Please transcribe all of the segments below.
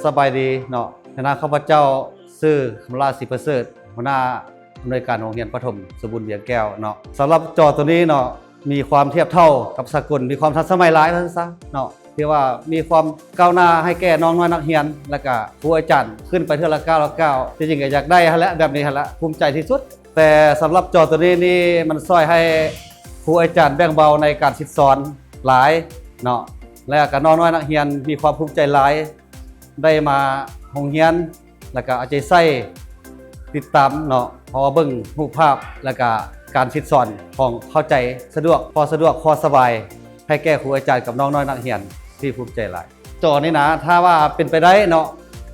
สบายดีเนาะคณะข้าพเจ้าชื่อคำราศิประเสริฐหัวหน้าอำนวยการโรงเรียนประถมสมบูรณ์เวียงแก้วเนาะสำหรับจอตัวนี้เนาะมีความเทียบเท่ากับสกุลมีความทันสมัยหลายท่านซะเนาะที่ว่ามีความก้าวหน้าให้แก่น้องน้อยนักเรียนและก็ครูอาจารย์ขึ้นไปเท่าละก้าวละก้าวจริงๆก็อยากได้ฮะและแบบนี้ฮะละภูมิใจที่สุดแต่สำหรับจอตัวนี้นี่มันช่วยให้ครูอาจารย์แบ่งเบาในการสิสอนหลายเนาะและก็น้องน้อยนักเรียนมีความภูมิใจหลายได้มาโรงเรียนแล้วก็เอาใจใส่ติดตามเนาะพอเบิ่งรูปภาพแล้วก็การสิสอนของเข้าใจสะดวกพอสบายให้แก่ครูอาจารย์กับน้องน้อยนักเรียนที่ภูมิใจหลายจอนี้นะถ้าว่าเป็นไปได้เนาะ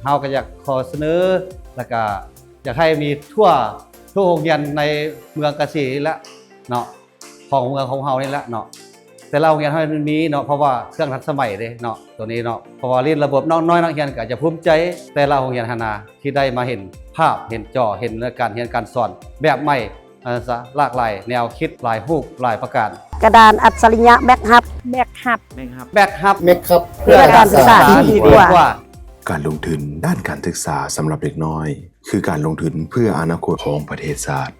เฮาก็อยากขอเสนอแล้วก็อยากให้มีทั่วโรงเรียนในเมืองกสิและเนาะของเมืองของเฮานี่แหละเนาะแต่เราโรงเรียนเฮามันมีเนาะเพราะว่าเครื่องทันสมัยเด้เนาะตัวนี้เนาะเพราะว่าเรียนระบบน้องน้อยนักเรียนก็จะภูมิใจแต่เราโรงเรียนหนาที่ได้มาเห็นภาพเห็นจอเห็นการเรียนการสอนแบบใหม่หลากหลายแนวคิดหลายรูปหลายประการกระดานอัจฉริยะแบ็คฮับแบ็คฮับเพื่อการศึกษาที่ดีกว่าการลงทุนด้านการศึกษาสำหรับเด็กน้อยคือการลงทุนเพื่ออนาคตของประเทศชาติ